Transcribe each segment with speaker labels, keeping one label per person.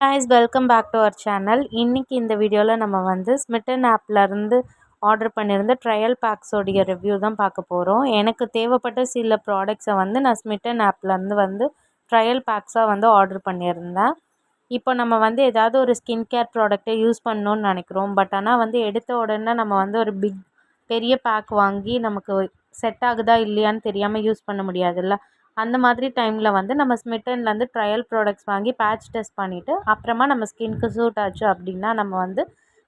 Speaker 1: guys, welcome back to our channel. இன்னைக்கு இந்த வீடியோவில் நம்ம வந்து ஸ்மிட்டன் ஆப்லேருந்து ஆர்டர் பண்ணியிருந்த ட்ரையல் பேக்ஸோடைய ரிவ்யூ தான் பார்க்க போகிறோம். எனக்கு தேவைப்பட்ட சில ப்ராடக்ட்ஸை வந்து நான் ஸ்மிட்டன் ஆப்லேருந்து வந்து ட்ரையல் பேக்ஸாக வந்து ஆர்டர் பண்ணியிருந்தேன். இப்போ நம்ம வந்து ஏதாவது ஒரு ஸ்கின் கேர் ப்ராடக்ட்டை யூஸ் பண்ணணும்னு நினைக்கிறோம். பட் ஆனால் வந்து எடுத்த உடனே நம்ம வந்து ஒரு பெரிய பேக் வாங்கி நமக்கு செட் ஆகுதா இல்லையான்னு தெரியாமல் யூஸ் பண்ண முடியாதுல்ல. அந்த மாதிரி டைமில் வந்து நம்ம ஸ்மிட்டன்லேருந்து ட்ரையல் ப்ராடக்ட்ஸ் வாங்கி பேட்ச் டெஸ்ட் பண்ணிவிட்டு அப்புறமா நம்ம ஸ்கின்க்கு சூட் ஆச்சு அப்படின்னா நம்ம வந்து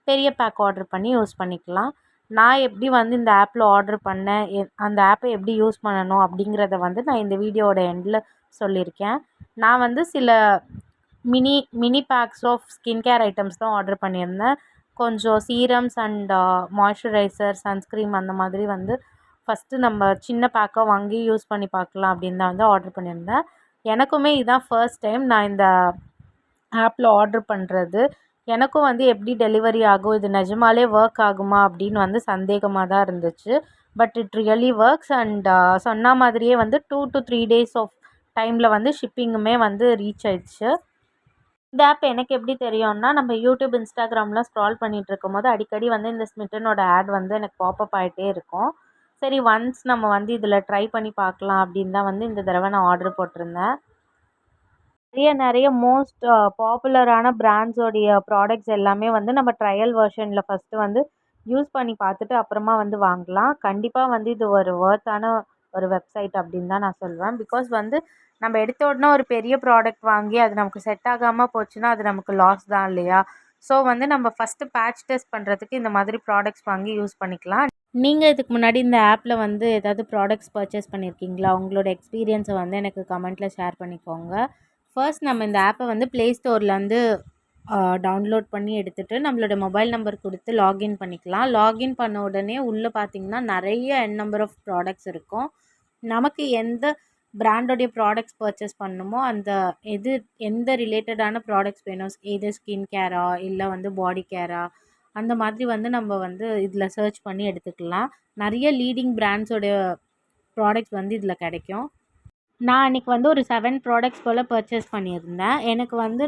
Speaker 1: பெரிய பேக் ஆர்டர் பண்ணி யூஸ் பண்ணிக்கலாம். நான் எப்படி வந்து இந்த ஆப்பில் ஆர்டர் பண்ணேன், அந்த ஆப்பை எப்படி யூஸ் பண்ணணும் அப்படிங்கிறத வந்து நான் இந்த வீடியோவோட எண்டில் சொல்லியிருக்கேன். நான் வந்து சில mini mini packs of skin care items தான் ஆர்டர் பண்ணியிருந்தேன். கொஞ்சம் சீரம்ஸ் அண்ட் மாய்ஸ்சரைசர், சன்ஸ்க்ரீம் அந்த மாதிரி வந்து ஃபஸ்ட்டு நம்ம சின்ன பேக்காக வாங்கி யூஸ் பண்ணி பார்க்கலாம் அப்படின்னு தான் வந்து ஆர்டர் பண்ணியிருந்தேன். எனக்குமே இதுதான் ஃபர்ஸ்ட் டைம் நான் இந்த ஆப்பில் ஆர்டர் பண்ணுறது. எனக்கும் வந்து எப்படி டெலிவரி ஆகும், இது நிஜமாலே ஒர்க் ஆகுமா அப்படின்னு வந்து சந்தேகமாக தான் இருந்துச்சு. But it really works and சொன்ன மாதிரியே வந்து 2 to 3 days ஆஃப் டைமில் வந்து ஷிப்பிங்குமே வந்து ரீச் ஆயிடுச்சு. இந்த ஆப் எனக்கு எப்படி தெரியும்னா, நம்ம யூடியூப், இன்ஸ்டாகிராம்லாம் ஸ்க்ரால் பண்ணிகிட்டு இருக்கும்போது அடிக்கடி வந்து இந்த ஸ்மிட்டனோட ஆட் வந்து எனக்கு பாப்பப் ஆகிட்டே இருக்கும். சரி, ஒன்ஸ் நம்ம வந்து இதில் ட்ரை பண்ணி பார்க்கலாம் அப்படின்னு தான் வந்து இந்த தடவை நான் ஆர்டர் போட்டிருந்தேன். நிறைய மோஸ்ட் பாப்புலரான பிராண்ட்ஸோடைய ப்ராடக்ட்ஸ் எல்லாமே வந்து நம்ம ட்ரையல் வெர்ஷனில் ஃபஸ்ட்டு வந்து யூஸ் பண்ணி பார்த்துட்டு அப்புறமா வந்து வாங்கலாம். கண்டிப்பாக வந்து இது ஒரு வொர்த்தான ஒரு வெப்சைட் அப்படின்னு தான் நான் சொல்வேன். பிகாஸ் வந்து நம்ம எடுத்த உடனே ஒரு பெரிய ப்ராடக்ட் வாங்கி அது நமக்கு செட் ஆகாமல் போச்சுன்னா அது நமக்கு லாஸ் தான் இல்லையா? ஸோ வந்து நம்ம ஃபஸ்ட்டு பேட்ச் டெஸ்ட் பண்ணுறதுக்கு இந்த மாதிரி ப்ராடக்ட்ஸ் வாங்கி யூஸ் பண்ணிக்கலாம். நீங்கள் இதுக்கு முன்னாடி இந்த ஆப்பில் வந்து ஏதாவது ப்ராடக்ட்ஸ் பர்ச்சேஸ் பண்ணியிருக்கீங்களா? உங்களோட எக்ஸ்பீரியன்ஸை வந்து எனக்கு கமெண்ட்டில் ஷேர் பண்ணிக்கோங்க. ஃபர்ஸ்ட் நம்ம இந்த ஆப்பை வந்து ப்ளே ஸ்டோர்லேருந்து டவுன்லோட் பண்ணி எடுத்துகிட்டு நம்மளோட மொபைல் நம்பர் கொடுத்து லாகின் பண்ணிக்கலாம். லாகின் பண்ண உடனே உள்ளே பார்த்திங்கன்னா நிறைய நம்பர் ஆஃப் ப்ராடக்ட்ஸ் இருக்கும். நமக்கு எந்த பிராண்டோடைய ப்ராடக்ட்ஸ் பர்ச்சேஸ் பண்ணணுமோ அந்த எந்த ரிலேட்டடான ப்ராடக்ட்ஸ் வேணும், எது ஸ்கின் கேரா இல்லை வந்து பாடி கேரா, அந்த மாதிரி வந்து நம்ம வந்து இதில் சர்ச் பண்ணி எடுத்துக்கலாம். நிறைய லீடிங் பிராண்ட்ஸோடைய ப்ராடக்ட்ஸ் வந்து இதில் கிடைக்கும். நான் அன்றைக்கி வந்து ஒரு 7 ப்ராடக்ட்ஸ் போல் பர்ச்சேஸ் பண்ணியிருந்தேன். எனக்கு வந்து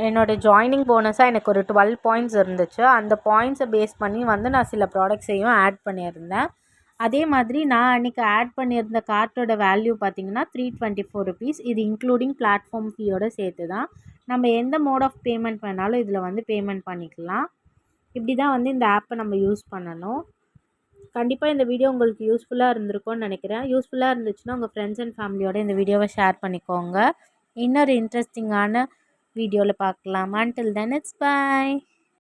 Speaker 1: என்னோடய ஜாயினிங் போனஸாக எனக்கு ஒரு 12 பாயிண்ட்ஸ் இருந்துச்சு. அந்த பாயிண்ட்ஸை பேஸ் பண்ணி வந்து நான் சில ப்ராடக்ட்ஸையும் ஆட் பண்ணியிருந்தேன். அதே மாதிரி நான் அன்றைக்கி ஆட் பண்ணியிருந்த கார்ட்டோட வேல்யூ பார்த்திங்கன்னா 324 ருபீஸ். இது இன்க்ளூடிங் பிளாட்ஃபார்ம் ஃபீயோடு சேர்த்து தான். நம்ம எந்த மோட் ஆஃப் பேமெண்ட் வேணாலும் இதில் வந்து பேமெண்ட் பண்ணிக்கலாம். இப்படி தான் வந்து இந்த ஆப்பை நம்ம யூஸ் பண்ணணும். கண்டிப்பாக இந்த வீடியோ உங்களுக்கு யூஸ்ஃபுல்லாக இருந்திருக்கும்னு நினைக்கிறேன். யூஸ்ஃபுல்லாக இருந்துச்சுன்னா உங்கள் ஃப்ரெண்ட்ஸ் அண்ட் ஃபேமிலியோட இந்த வீடியோவை ஷேர் பண்ணிக்கோங்க. இன்னொரு இன்ட்ரெஸ்டிங்கான வீடியோவில் பார்க்கலாம். Until then, it's bye.